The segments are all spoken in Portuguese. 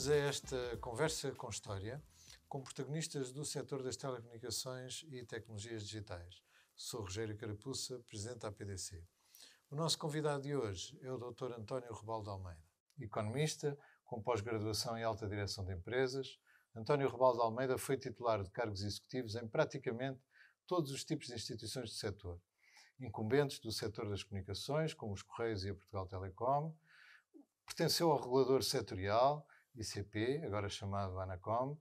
Bem-vindos a esta conversa com história, com protagonistas do setor das telecomunicações e tecnologias digitais. Sou Rogério Carapuça, presidente da APDC. O nosso convidado de hoje é o Dr. António Rebaldo Almeida, economista com pós-graduação em alta direção de empresas. António Rebaldo Almeida foi titular de cargos executivos em praticamente todos os tipos de instituições do setor, incumbentes do setor das comunicações, como os Correios e a Portugal Telecom. Pertenceu ao regulador setorial, ICP, agora chamado ANACOM,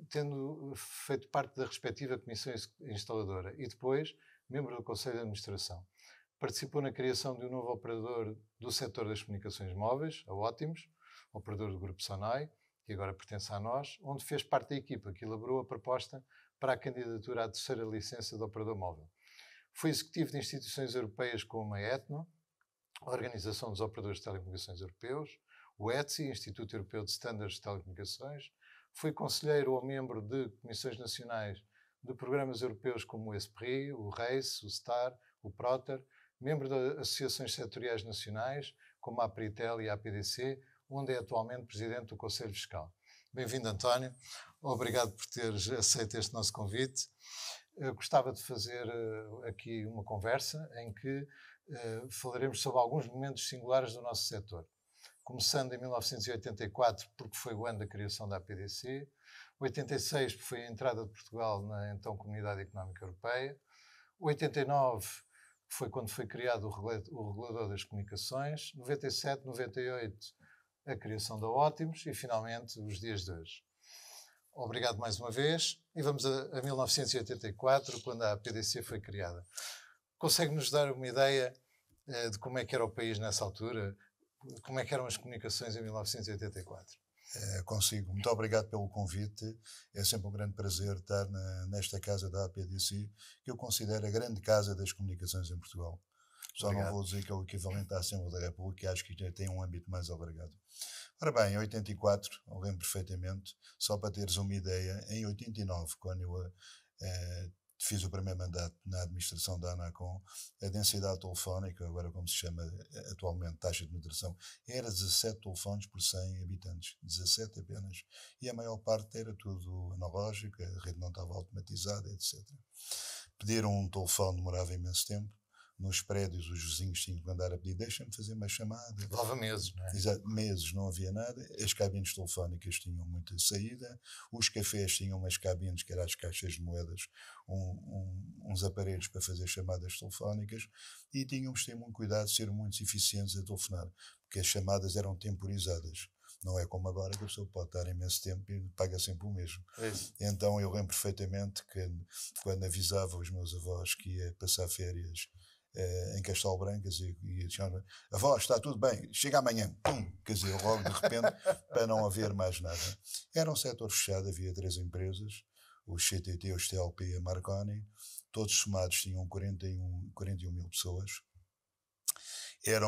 tendo feito parte da respectiva comissão instaladora e depois membro do Conselho de Administração. Participou na criação de um novo operador do setor das comunicações móveis, a Ótimos, operador do Grupo Sonai, que agora pertence a nós, onde fez parte da equipa que elaborou a proposta para a candidatura à terceira licença de operador móvel. Foi executivo de instituições europeias como a ETNO, a Organização dos Operadores de Telecomunicações Europeus, o ETSI, Instituto Europeu de Standards de Telecomunicações. Foi conselheiro ou membro de comissões nacionais de programas europeus como o ESPRI, o RACE, o STAR, o PROTER, membro de associações setoriais nacionais como a APRITEL e a APDC, onde é atualmente presidente do Conselho Fiscal. Bem-vindo, António. Obrigado por teres aceito este nosso convite. Eu gostava de fazer aqui uma conversa em que falaremos sobre alguns momentos singulares do nosso setor. Começando em 1984, porque foi o ano da criação da APDC, 86, porque foi a entrada de Portugal na então Comunidade Económica Europeia, 89, que foi quando foi criado o Regulador das Comunicações, 97, 98, a criação da Ótimos e, finalmente, os dias de hoje. Obrigado mais uma vez e vamos a 1984, quando a APDC foi criada. Consegue-nos dar uma ideia de como é que era o país nessa altura? Como é que eram as comunicações em 1984? Consigo. Muito obrigado pelo convite. É sempre um grande prazer estar nesta casa da APDC, que eu considero a grande casa das comunicações em Portugal. Só obrigado. Não vou dizer que é o equivalente à Assembleia da República, que acho que tem um âmbito mais alargado. Ora bem, em 84, eu lembro perfeitamente, só para teres uma ideia, em 89, quando eu fiz o primeiro mandato na administração da ANACOM, a densidade telefónica, agora como se chama atualmente, taxa de moderação, era 17 telefones por 100 habitantes, 17 apenas. E a maior parte era tudo analógico, a rede não estava automatizada, etc. Pedir um telefone demorava imenso tempo. Nos prédios, os vizinhos tinham que andar a pedir, deixa-me fazer uma chamada. Levava meses, não é? Exato, meses, não havia nada. As cabines telefónicas tinham muita saída. Os cafés tinham umas cabines, que eram as caixas de moedas, uns aparelhos para fazer chamadas telefónicas. E tínhamos de ter muito cuidado de ser muito eficientes a telefonar, porque as chamadas eram temporizadas. Não é como agora, que a pessoa pode estar imenso tempo e paga sempre o mesmo. Então eu lembro perfeitamente que quando avisava os meus avós que ia passar férias em Castelo Branco, e diziam, avó, está tudo bem, chega amanhã, pum, quer dizer, logo de repente, para não haver mais nada. Era um setor fechado, havia 3 empresas, o CTT, o STLP e a Marconi, todos somados tinham 41 mil pessoas. Era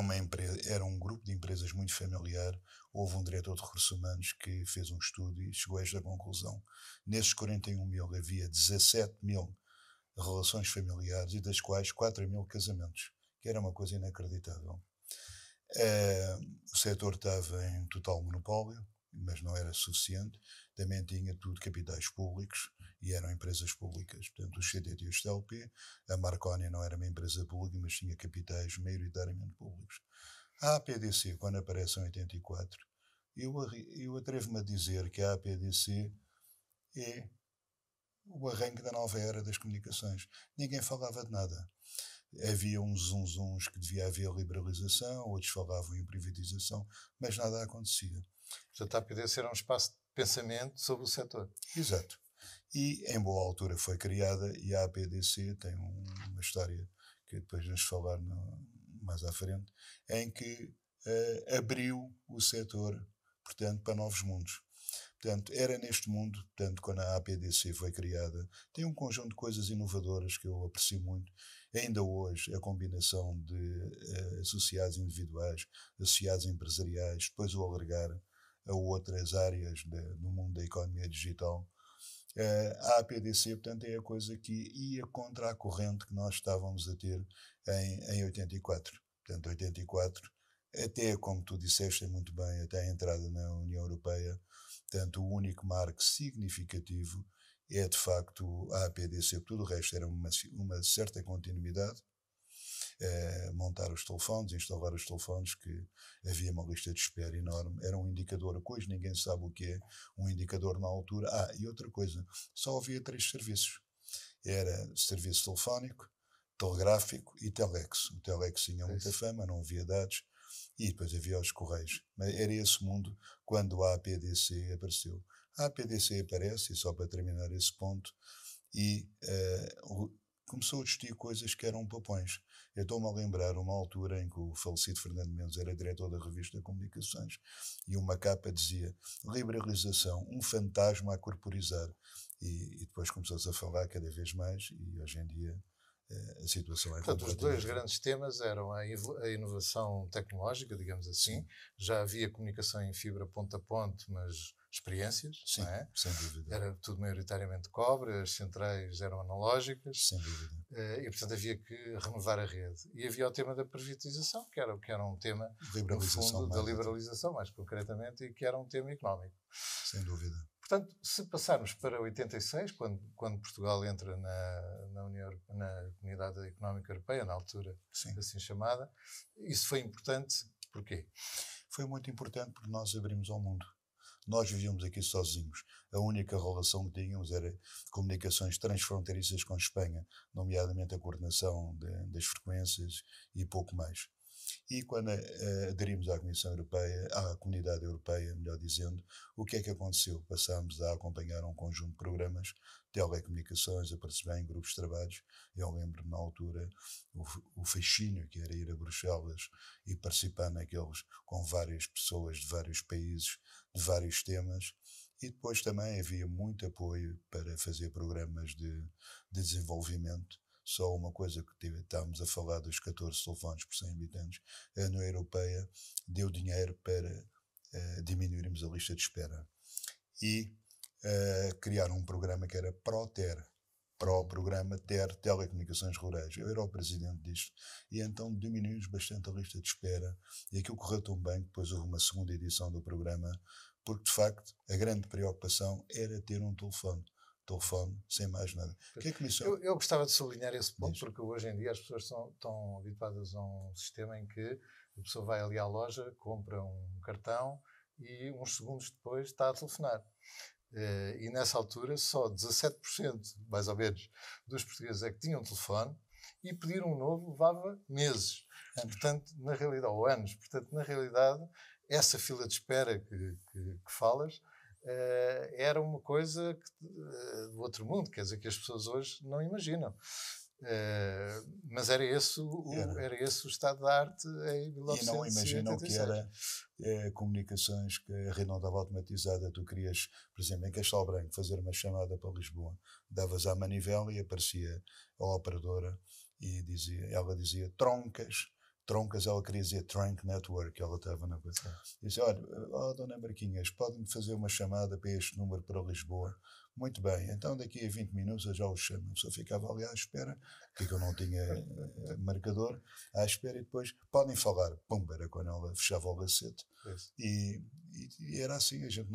um grupo de empresas muito familiar. Houve um diretor de recursos humanos que fez um estudo e chegou a esta conclusão. Nesses 41 mil havia 17 mil relações familiares e das quais 4 mil casamentos, que era uma coisa inacreditável. O setor estava em total monopólio, mas não era suficiente. Também tinha tudo capitais públicos e eram empresas públicas. Portanto, o CTT e o STLP, a Marconi não era uma empresa pública, mas tinha capitais maioritariamente públicos. A APDC, quando aparece em 84, eu atrevo-me a dizer que a APDC é o arranque da nova era das comunicações. Ninguém falava de nada. Havia uns zunzuns que devia haver liberalização, outros falavam em privatização, mas nada acontecia. Portanto, a APDC era um espaço de pensamento sobre o setor. Exato. E em boa altura foi criada, e a APDC tem uma história que depois vamos falar mais à frente, em que abriu o setor, portanto, para novos mundos. Portanto, era neste mundo, portanto, quando a APDC foi criada, tem um conjunto de coisas inovadoras que eu aprecio muito. Ainda hoje, a combinação de associados individuais, associados empresariais, depois o alargar a outras áreas no mundo da economia digital. A APDC, portanto, é a coisa que ia contra a corrente que nós estávamos a ter em 84. Portanto, 84 até, como tu disseste muito bem, até a entrada na União Europeia, portanto, o único marco significativo é, de facto, a APDC. Tudo o resto era uma certa continuidade. Montar os telefones, instalar os telefones, que havia uma lista de espera enorme. Era um indicador, que hoje ninguém sabe o que é, um indicador na altura. E outra coisa, só havia 3 serviços. Era serviço telefónico, telegráfico e telex. O telex tinha muita fama, não havia dados, e depois havia os correios. Mas era esse mundo quando a APDC apareceu. A APDC aparece, e só para terminar esse ponto, e começou a discutir coisas que eram papões. Eu estou-me a lembrar uma altura em que o falecido Fernando Mendes era diretor da revista Comunicações, e uma capa dizia liberalização, um fantasma a corporizar. E depois começou-se a falar cada vez mais, e hoje em dia a situação é Portanto, os completamente... dois grandes temas eram a inovação tecnológica, digamos assim. Sim. Já havia comunicação em fibra ponto a ponto, mas experiências, sim, não é? Sem dúvida. Era tudo maioritariamente cobre, as centrais eram analógicas. Sem dúvida. E, portanto, havia que renovar a rede. E havia o tema da privatização, que era um tema, no fundo, da liberalização, mais concretamente, e que era um tema económico. Sem dúvida. Portanto, se passarmos para 86, quando Portugal entra na Comunidade Económica Europeia, na altura assim chamada, isso foi importante. Porquê? Foi muito importante porque nós abrimos ao mundo. Nós vivíamos aqui sozinhos. A única relação que tínhamos era comunicações transfronteiriças com Espanha, nomeadamente a coordenação das frequências e pouco mais. E quando aderimos à Comissão Europeia, à Comunidade Europeia, melhor dizendo, o que é que aconteceu? Passámos a acompanhar um conjunto de programas, telecomunicações, a participar em grupos de trabalhos. Eu lembro, na altura, o fascínio que era ir a Bruxelas e participar naqueles com várias pessoas de vários países, de vários temas. E depois também havia muito apoio para fazer programas de desenvolvimento. Só uma coisa que estávamos a falar dos 14 telefones por 100 habitantes, a União Europeia deu dinheiro para diminuirmos a lista de espera e criaram um programa que era ProTer, Programa TER, Telecomunicações Rurais. Eu era o presidente disto, e então diminuímos bastante a lista de espera, e aquilo correu tão bem que depois houve uma segunda edição do programa, porque de facto a grande preocupação era ter um telefone, sem mais nada. Que é que eu gostava de sublinhar esse ponto, porque hoje em dia as pessoas estão habituadas a um sistema em que a pessoa vai ali à loja, compra um cartão e uns segundos depois está a telefonar. E nessa altura só 17%, mais ou menos, dos portugueses é que tinham telefone, e pedir um novo levava meses. Portanto, na realidade, ou anos. Portanto, na realidade, essa fila de espera que falas era uma coisa do outro mundo, quer dizer, que as pessoas hoje não imaginam. Mas era esse o estado da arte em 1987. E não imaginam que era comunicações, que a rede não estava automatizada. Tu querias, por exemplo, em Castelo Branco, fazer uma chamada para Lisboa, davas à manivela e aparecia a operadora e ela dizia troncas, ela queria dizer Trunk Network, ela estava na coisa. Disse, olha, dona Marquinhas, pode-me fazer uma chamada para este número para Lisboa? Muito bem, então daqui a 20 minutos eu já o chamo. Só ficava ali à espera, porque eu não tinha marcador, à espera, e depois podem falar. Pum, era quando ela fechava o lacete. E era assim, a gente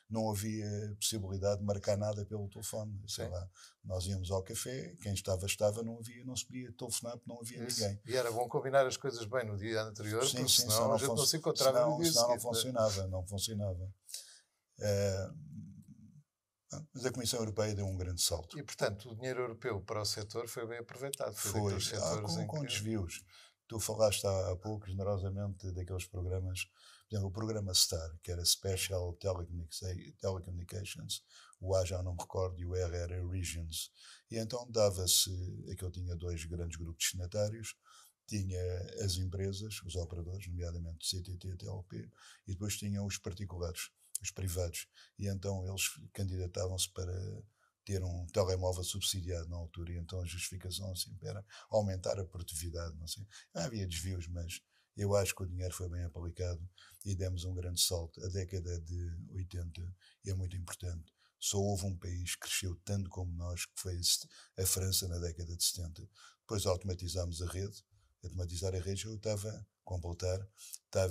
não havia possibilidade de marcar nada pelo telefone. Sei lá, nós íamos ao café, quem estava, não se podia telefonar porque não havia ninguém. E era bom combinar as coisas bem no dia anterior, porque senão a gente não se encontrava no dia seguinte. Não funcionava. Mas a Comissão Europeia deu um grande salto. E, portanto, o dinheiro europeu para o setor foi bem aproveitado. Foi com desvios. Tu falaste há pouco, generosamente, daqueles programas, por exemplo, o programa STAR, que era Special Telecommunications, o A já não me recordo, e o R era Regions. E então dava-se, aquilo tinha 2 grandes grupos destinatários, tinha as empresas, os operadores, nomeadamente CTT e TLP, e depois tinham os particulares, os privados, e então eles candidatavam-se para ter um telemóvel subsidiado na altura, e então a justificação assim era aumentar a produtividade, não sei. Havia desvios, mas eu acho que o dinheiro foi bem aplicado e demos um grande salto. A década de 80 é muito importante. Só houve um país que cresceu tanto como nós, que foi a França na década de 70. Depois automatizámos a rede, automatizar a rede, eu estava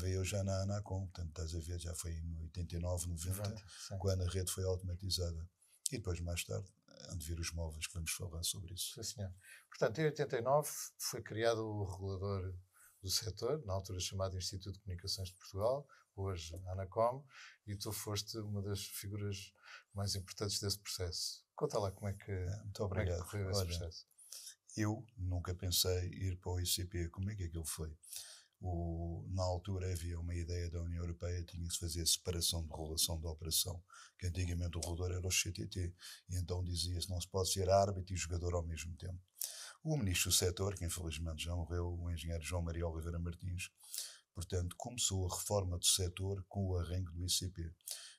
eu já na Anacom, portanto, estás a ver, já foi em 89, 90, quando a rede foi automatizada. E depois, mais tarde, hão de vir os móveis, que vamos falar sobre isso. Sim, senhor. Portanto, em 89 foi criado o regulador do setor, na altura chamado Instituto de Comunicações de Portugal, hoje Anacom, e tu foste uma das figuras mais importantes desse processo. Conta lá como é que correu esse processo. Eu nunca pensei ir para o ICP. Como é que aquilo foi? Na altura havia uma ideia da União Europeia, tinha que se fazer separação de regulação de operação, que antigamente o regulador era o CTT, e então dizia-se não se pode ser árbitro e jogador ao mesmo tempo. O ministro do setor, que infelizmente já morreu, o engenheiro João Maria Oliveira Martins, portanto, começou a reforma do setor com o arranque do ICP.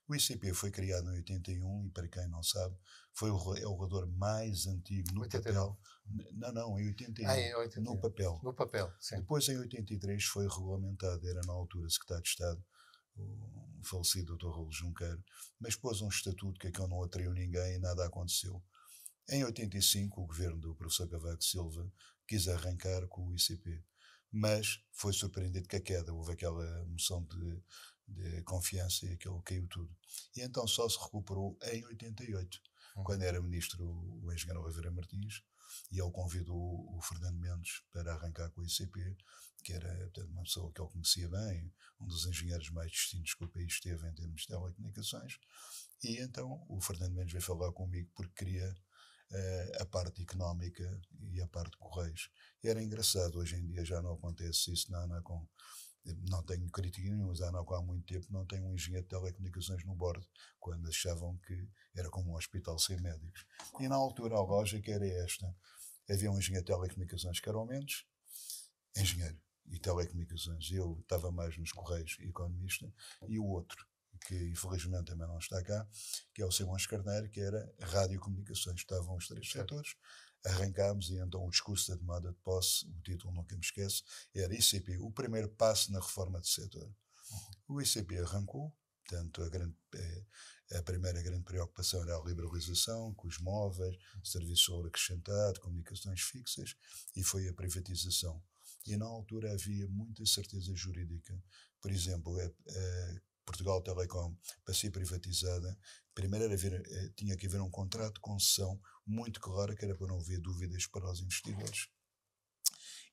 O ICP foi criado em 81 e, para quem não sabe, é o regulador mais antigo no 89. Papel. Não, em 81, em 81. No papel. No papel, sim. Depois, em 83, foi regulamentado, era na altura secretário de Estado, o falecido Dr. Raul Junqueiro, mas pôs um estatuto que aquilo não atraiu ninguém e nada aconteceu. Em 85, o governo do professor Cavaco Silva quis arrancar com o ICP, mas foi surpreendido com a queda, houve aquela moção de confiança e aquilo caiu tudo. E então só se recuperou em 88, quando era ministro o engenheiro Oliveira Martins, e ele convidou o Fernando Mendes para arrancar com o ICP, que era, portanto, uma pessoa que ele conhecia bem, um dos engenheiros mais distintos que o país teve em termos de telecomunicações, e então o Fernando Mendes veio falar comigo porque queria a parte económica e a parte de Correios. E era engraçado, hoje em dia já não acontece isso na Anacom. Não tenho crítica nenhuma, mas a Anacom há muito tempo não tem um engenheiro de telecomunicações no bordo, quando achavam que era como um hospital sem médicos. E na altura a lógica era esta. Havia um engenheiro de telecomunicações que era o Mendes, engenheiro e telecomunicações. Eu estava mais nos Correios, economista, e o outro, que infelizmente também não está cá, que é o Simões Carneiro, que era radiocomunicações. Estavam os três setores, arrancámos e então o discurso da tomada de posse, o título nunca me esqueço, era ICP, o primeiro passo na reforma do setor. O ICP arrancou, portanto a primeira grande preocupação era a liberalização, com os móveis, serviço de valor acrescentado, comunicações fixas, e foi a privatização. E na altura havia muita certeza jurídica. Por exemplo, Portugal Telecom, para ser privatizada, primeiro tinha que haver um contrato de concessão muito claro, que era para não haver dúvidas para os investidores.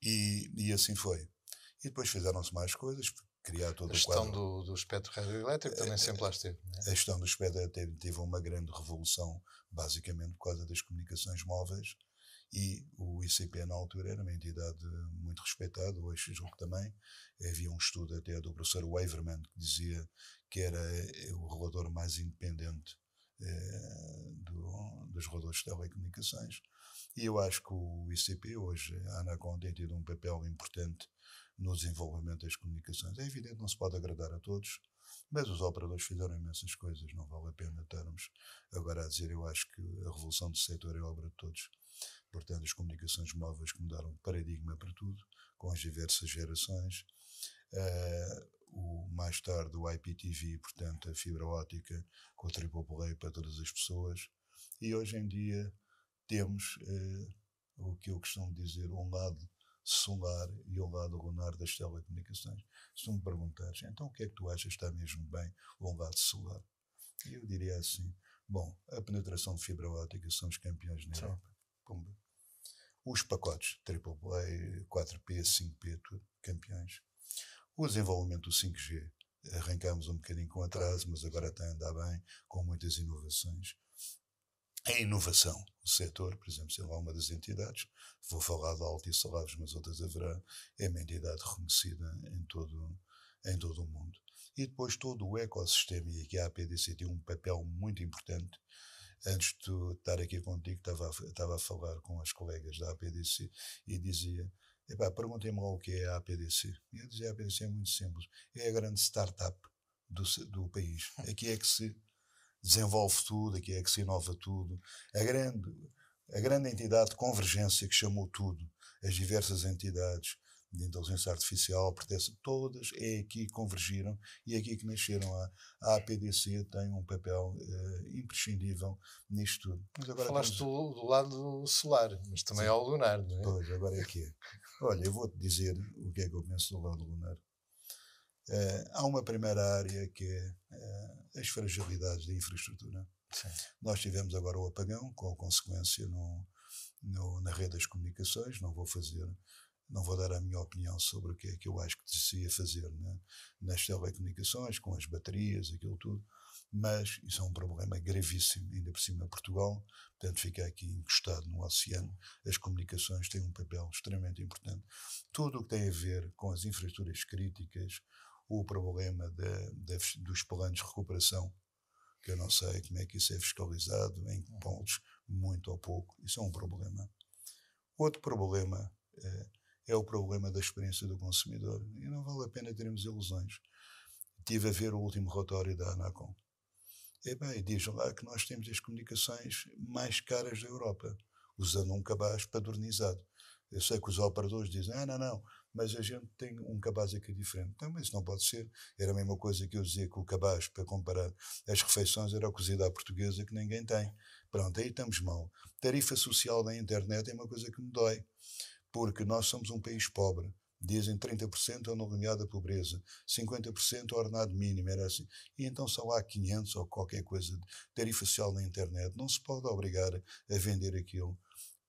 E assim foi. E depois fizeram-se mais coisas, criar todo o quadro. A gestão do espectro radioelétrico também sempre lá esteve, não é? A gestão do espectro teve uma grande revolução, basicamente por causa das comunicações móveis, e o ICP na altura era uma entidade muito respeitada, hoje julgo também. Havia um estudo até do professor Waverman que dizia que era o regulador mais independente dos reguladores de telecomunicações. E eu acho que o ICP hoje, a Anacom, tem tido um papel importante no desenvolvimento das comunicações. É evidente que não se pode agradar a todos, mas os operadores fizeram imensas coisas, não vale a pena estarmos agora a dizer. Eu acho que a revolução do setor é obra de todos. Portanto, as comunicações móveis que mudaram de paradigma para tudo, com as diversas gerações. Mais tarde o IPTV, portanto a fibra óptica com o triple play para todas as pessoas. E hoje em dia temos o que eu costumo dizer, um lado solar e um lado lunar das telecomunicações. Se tu me perguntares, então o que é que tu achas que está mesmo bem um lado solar? E eu diria assim, bom, a penetração de fibra óptica são os campeões na Europa. Pumba. Os pacotes triple play, 4P, 5P, tudo, campeões. O desenvolvimento do 5G, arrancámos um bocadinho com atraso, mas agora está a andar bem, com muitas inovações. A inovação do setor, por exemplo, sei lá, uma das entidades, vou falar de Altice Salários, mas outras haverá, é uma entidade reconhecida em todo o mundo. E depois todo o ecossistema, e aqui a APDC tem um papel muito importante. Antes de estar aqui contigo, estava a falar com as colegas da APDC e dizia, perguntem-me lá o que é a APDC. E eu dizia, a APDC é muito simples, é a grande startup do país. Aqui é que se desenvolve tudo, aqui é que se inova tudo. A grande entidade de convergência que chamou tudo, as diversas entidades, de inteligência artificial, proteção, todas é aqui que convergiram e é aqui que nasceram. A APDC tem um papel imprescindível nisto tudo. Mas agora falaste do lado solar, mas também Sim. ao lunar, não é? Pois, agora é que é. Olha, eu vou-te dizer o que é que eu penso do lado lunar. Há uma primeira área que é as fragilidades da infraestrutura. Sim. Nós tivemos agora o apagão, com a consequência na rede das comunicações. Não vou dar a minha opinião sobre o que é que eu acho que se ia fazer nas telecomunicações, com as baterias, aquilo tudo, mas isso é um problema gravíssimo, ainda por cima Portugal, portanto fica aqui encostado no oceano. As comunicações têm um papel extremamente importante. Tudo o que tem a ver com as infraestruturas críticas, o problema dos planos de recuperação, que eu não sei como é que isso é fiscalizado, em que pontos, muito ou pouco, isso é um problema. Outro problema é o problema da experiência do consumidor. E não vale a pena termos ilusões. Estive a ver o último relatório da Anacom. E diz lá que nós temos as comunicações mais caras da Europa, usando um cabaz padronizado. Eu sei que os operadores dizem, não, mas a gente tem um cabaz aqui diferente. Não, mas isso não pode ser. Era a mesma coisa que eu dizia que o cabaz, para comparar as refeições, era cozida à portuguesa que ninguém tem. Pronto, aí estamos mal. Tarifa social da internet é uma coisa que me dói, porque nós somos um país pobre. Dizem 30% a não nomeada pobreza, 50% ordenado mínimo, era assim. E então só há 500 ou qualquer coisa de tarifa social na internet. Não se pode obrigar a vender aquilo.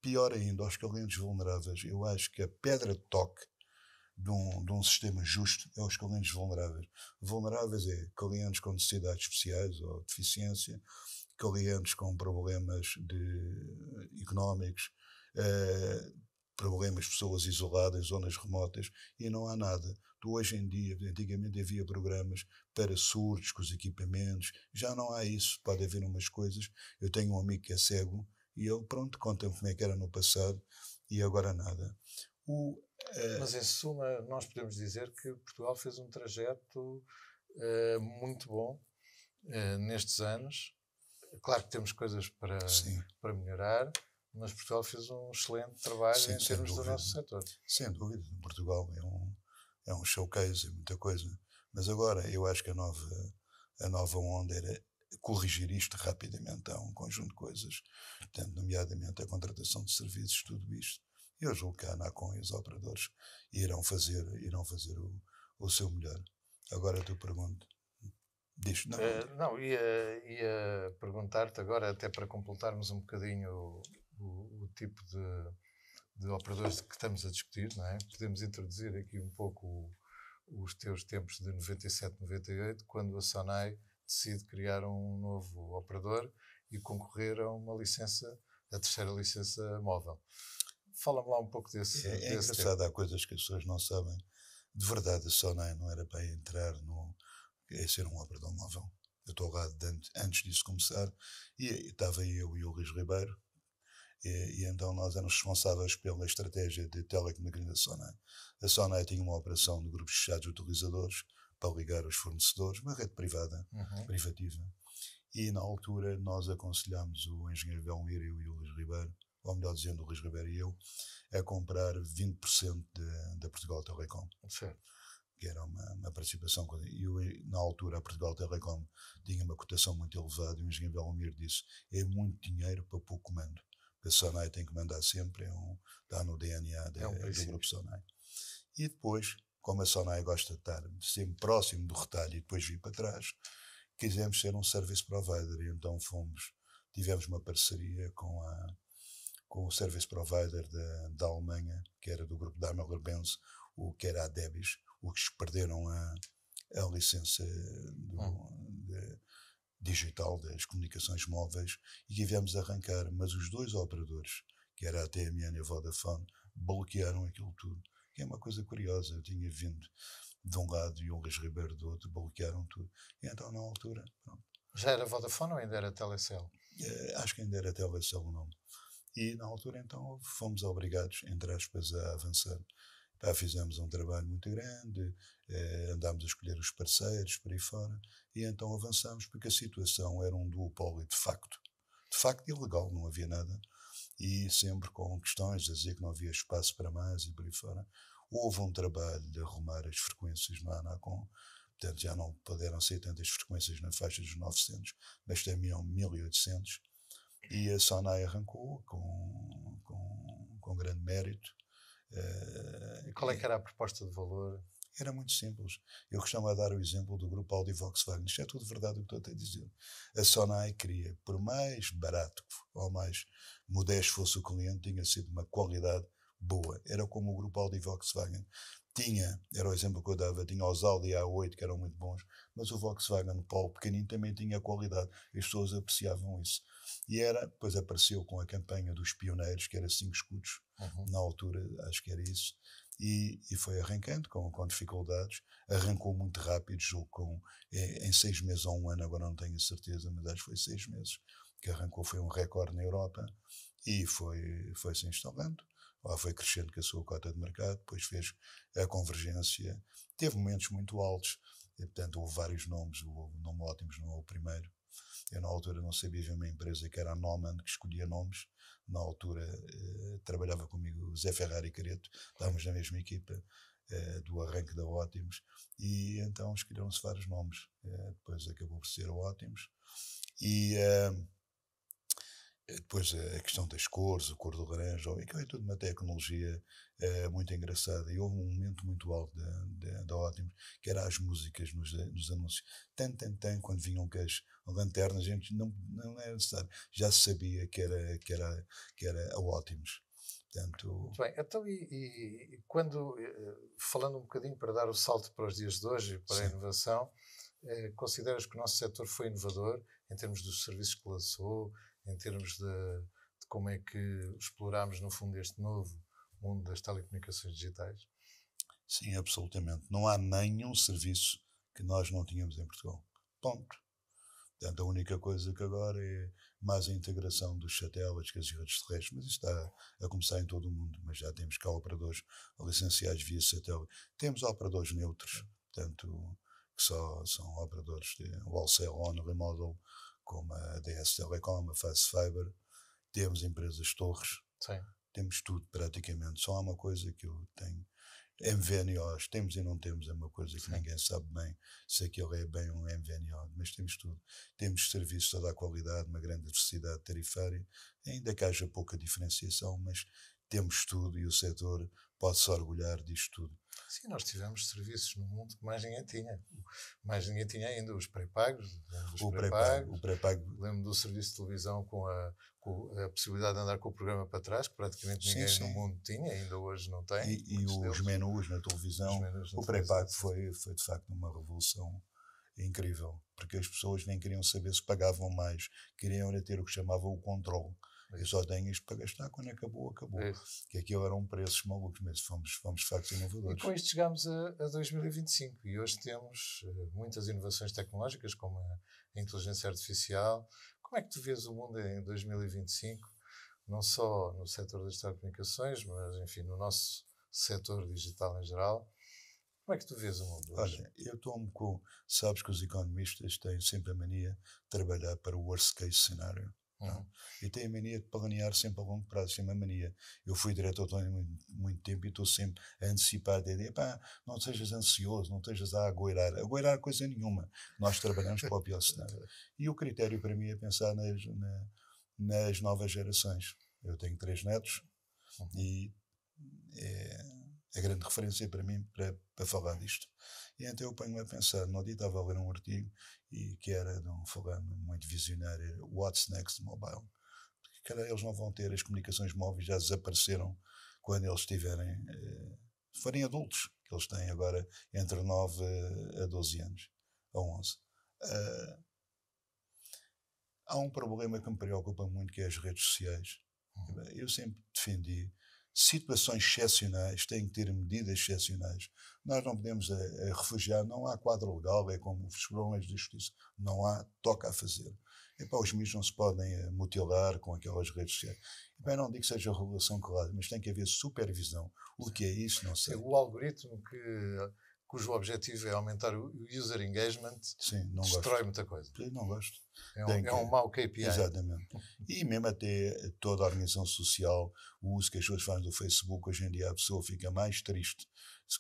Pior ainda, aos clientes vulneráveis. Eu acho que a pedra de toque de um sistema justo é os clientes vulneráveis. Vulneráveis é clientes com necessidades especiais ou deficiência, clientes com problemas económicos, problemas de pessoas isoladas, zonas remotas, e não há nada. Hoje em dia, antigamente havia programas para surdos, com os equipamentos, já não há isso. Pode haver umas coisas. Eu tenho um amigo que é cego, e ele, pronto, conta-me como é que era no passado, e agora nada. Mas, em suma, nós podemos dizer que Portugal fez um trajeto muito bom nestes anos. Claro que temos coisas para melhorar, mas Portugal fez um excelente trabalho em termos do nosso setor. Sem dúvida. Portugal é um showcase, é muita coisa. Mas agora eu acho que a nova onda era corrigir isto rapidamente. Há um conjunto de coisas, portanto, nomeadamente a contratação de serviços, tudo isto. E eu julgo que a Anacom e os operadores irão fazer o seu melhor. Agora tu pergunto. Diz, não, ia perguntar-te agora, até para completarmos um bocadinho o tipo de operadores que estamos a discutir, não é? Podemos introduzir aqui um pouco os teus tempos de 97, 98, quando a Sonai decide criar um novo operador e concorrer a uma licença, a terceira licença móvel. Fala-me lá um pouco desse É engraçado, tempo. Há coisas que as pessoas não sabem. De verdade, a Sonai não era para entrar a ser um operador móvel. Eu estou lá antes disso começar, e estava eu e o Luís Ribeiro, e então nós éramos responsáveis pela estratégia de telecomunicação da Sonai. A Sonai tinha uma operação de grupos fechados de utilizadores para ligar os fornecedores, uma rede privada, privativa. E na altura nós aconselhámos o engenheiro Belmiro e o Luís Ribeiro, ou melhor dizendo, o Luís Ribeiro e eu, a comprar 20% da Portugal Telecom. Certo. Que era uma participação. E na altura a Portugal Telecom tinha uma cotação muito elevada e o engenheiro Belmiro disse, é muito dinheiro para pouco comando. A Sonai tem que mandar sempre, está no DNA do grupo Sonai. E depois, como a Sonai gosta de estar sempre próximo do retalho e depois vir para trás, quisemos ser um service provider e então tivemos uma parceria com o service provider da Alemanha, que era do grupo Daimler-Benz, que era a Debis, os que perderam a licença digital das comunicações móveis, e tivemos a arrancar, mas os dois operadores, que era a TMN e a Vodafone, bloquearam aquilo tudo, que é uma coisa curiosa. Eu tinha vindo de um lado e o Luís Ribeiro do outro, bloquearam tudo, e então na altura pronto. Já era Vodafone ou ainda era Telecel? Acho que ainda era Telecel o nome. E na altura então fomos obrigados, entre aspas, a avançar. Fizemos um trabalho muito grande, andámos a escolher os parceiros por aí fora, e então avançamos, porque a situação era um duopólio de facto ilegal, não havia nada, e sempre com questões a dizer que não havia espaço para mais e por aí fora. Houve um trabalho de arrumar as frequências no Anacom, portanto já não puderam ser tantas frequências na faixa dos 900, mas também 1800, e a Sonai arrancou com grande mérito. E qual é que era a proposta de valor? Era muito simples. Eu costumo dar o exemplo do grupo Audi Volkswagen. Isto é tudo verdade o que estou a dizer. A Sonai queria, por mais barato ou mais modesto fosse o cliente, tinha sido uma qualidade boa. Era como o grupo Audi Volkswagen. Era o exemplo que eu dava, tinha os Audi A8 que eram muito bons, mas o Volkswagen Polo pequenino também tinha qualidade. As pessoas apreciavam isso. E depois apareceu com a campanha dos pioneiros, que era 5 escudos, na altura, acho que era isso. E foi arrancando com dificuldades, arrancou muito rápido, julgo em 6 meses ou 1 ano, agora não tenho certeza, mas acho que foi 6 meses que arrancou, foi um recorde na Europa e foi-se instalando. Lá foi crescendo com a sua cota de mercado, depois fez a convergência, teve momentos muito altos, e, portanto houve vários nomes, o nome Ótimos não é o primeiro. Eu na altura não sabia ver uma empresa que era a Noman, que escolhia nomes. Na altura trabalhava comigo o Zé Ferrari Careto, estávamos na mesma equipa do arranque da Ótimos, e então escolheram-se vários nomes. Depois acabou por ser o Ótimos. E depois a questão das cores, a cor do laranja, é tudo uma tecnologia muito engraçada. E houve um momento muito alto da Ótimos, que era as músicas nos anúncios. Quando vinham com as lanternas, a gente não era necessário, já se sabia que era a Ótimos. Portanto... Muito bem, então e quando, falando um bocadinho para dar o salto para os dias de hoje e para Sim. a inovação, consideras que o nosso setor foi inovador em termos dos serviços que lançou, em termos de como é que explorámos no fundo este novo mundo das telecomunicações digitais? Sim, absolutamente. Não há nenhum serviço que nós não tínhamos em Portugal. Ponto. Portanto, a única coisa que agora é mais a integração dos satélites com as redes terrestres, mas isso está a começar em todo o mundo, mas já temos cá operadores licenciados via satélite. Temos operadores neutros, portanto, que só são operadores de wholesale only model, como a DS Telecom, a Fast Fiber. Temos empresas de torres. Sim. Temos tudo praticamente. Só há uma coisa que eu tenho. MVNOs, temos e não temos, é uma coisa que Sim. ninguém sabe bem se aquilo é bem um MVNO, mas temos tudo. Temos serviços de toda a qualidade, uma grande diversidade tarifária, ainda que haja pouca diferenciação, mas temos tudo e o setor pode-se orgulhar disto tudo. Sim, nós tivemos serviços no mundo que mais ninguém tinha. Mais ninguém tinha ainda os pré-pagos. O pré-pago. Lembro do serviço de televisão com a possibilidade de andar com o programa para trás, que praticamente ninguém no mundo tinha, ainda hoje não tem. E os menus na televisão, o pré-pago foi de facto uma revolução incrível, porque as pessoas nem queriam saber se pagavam mais, queriam era ter o que chamavam o controle. Eu só tenho isto para gastar, quando acabou. Que aquilo eram preços malucos, mas fomos de facto inovadores. E com isto chegámos a 2025 e hoje temos muitas inovações tecnológicas, como a inteligência artificial. Como é que tu vês o mundo em 2025? Não só no setor das telecomunicações, mas enfim, no nosso setor digital em geral. Como é que tu vês o mundo hoje? Olha, eu tomo com... Sabes que os economistas têm sempre a mania de trabalhar para o worst case scenario. E tenho a mania de planear sempre a longo prazo, sempre a mania. Eu fui diretor de muito tempo e estou sempre a antecipar a ideia, não sejas ansioso, não estejas a agoirar coisa nenhuma. Nós trabalhamos para o pior cenário. E o critério para mim é pensar nas novas gerações. Eu tenho 3 netos e é a grande referência para mim para falar disto. E então eu ponho-me a pensar, no dia estava a ler um artigo e que era de um fulano muito visionário, What's Next Mobile. Porque cara, eles não vão ter as comunicações móveis, já desapareceram quando eles forem adultos, que eles têm agora entre 9 a 12 anos, a 11. Há um problema que me preocupa muito, que é as redes sociais. Eu sempre defendi situações excepcionais, têm que ter medidas excepcionais. Nós não podemos refugiar, não há quadro legal, é como os problemas de justiça, não há, toca a fazer. Os miúdos não se podem mutilar com aquelas redes sociais. Não digo que seja regulação clara, mas tem que haver supervisão. O que é isso, não sei. O algoritmo cujo objetivo é aumentar o user engagement, Sim, não destrói gosto. muita coisa. Eu não gosto. É um mau KPI. Exatamente. E mesmo até toda a organização social, o uso que as pessoas fazem do Facebook, hoje em dia a pessoa fica mais triste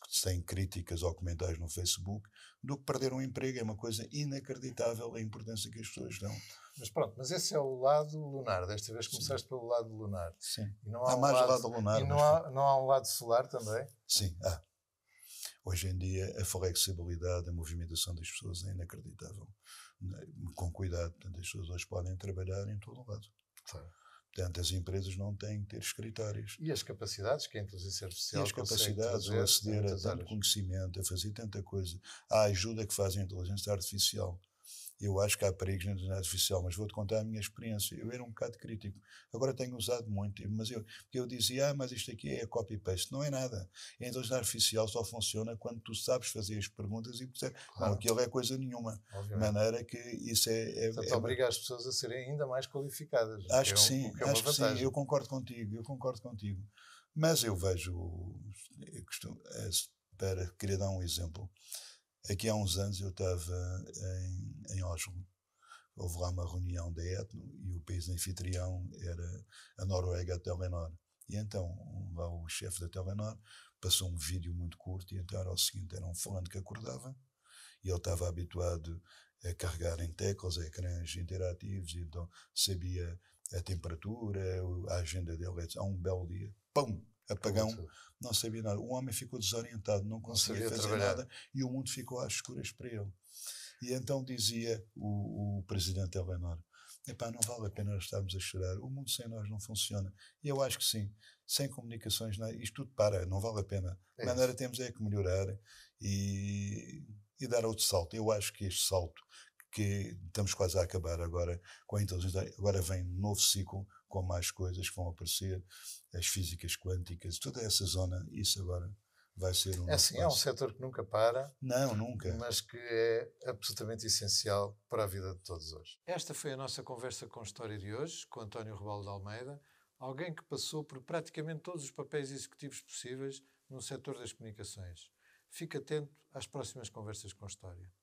se tem críticas ou comentários no Facebook do que perder um emprego. É uma coisa inacreditável a importância que as pessoas dão. Mas pronto, mas esse é o lado lunar. Desta vez começaste pelo lado lunar. Sim. E não há um mais lado, lado lunar. E não há um lado solar também? Sim, há. Hoje em dia a flexibilidade, a movimentação das pessoas é inacreditável. Com cuidado, portanto, as pessoas hoje podem trabalhar em todo o lado. Sim. Portanto, as empresas não têm que ter escritórios. E as capacidades que a inteligência artificial E as capacidades a aceder a tanto conhecimento, a fazer tanta coisa, a ajuda que faz a inteligência artificial. Eu acho que há perigos na inteligência artificial, mas vou-te contar a minha experiência. Eu era um bocado crítico. Agora tenho usado muito, mas eu dizia, mas isto aqui é copy-paste. Não é nada. A inteligência artificial só funciona quando tu sabes fazer as perguntas e percebes. Claro. Não, aquilo é coisa nenhuma. Obviamente. De maneira que isso Portanto, obriga as pessoas a serem ainda mais qualificadas. Acho que sim, acho que sim. Eu concordo contigo. Mas eu vejo, queria dar um exemplo. Aqui há uns anos eu estava em Oslo. Houve lá uma reunião da Etno e o país anfitrião era a Noruega, a Telenor. E então lá o chefe da Telenor passou um vídeo muito curto e então era o seguinte, era um falante que acordava e ele estava habituado a carregar em teclas, a ecrãs interativos, e então sabia a temperatura, a agenda dele. Há um belo dia, pum! Apagão, não sabia nada. O homem ficou desorientado, não conseguia fazer nada e o mundo ficou às escuras para ele. E então dizia o presidente Telenor, epá, não vale a pena nós estarmos a chorar, o mundo sem nós não funciona. E eu acho que sim, sem comunicações, isto tudo para, não vale a pena. De maneira temos é que melhorar e dar outro salto. Eu acho que este salto, que estamos quase a acabar agora com a inteligência, agora vem um novo ciclo com mais coisas que vão aparecer, as físicas quânticas, toda essa zona, isso agora vai ser um novo passo. É um setor que nunca para. Não, nunca. Mas que é absolutamente essencial para a vida de todos hoje. Esta foi a nossa conversa com história de hoje, com António Rebelo de Almeida, alguém que passou por praticamente todos os papéis executivos possíveis no setor das comunicações. Fique atento às próximas conversas com história.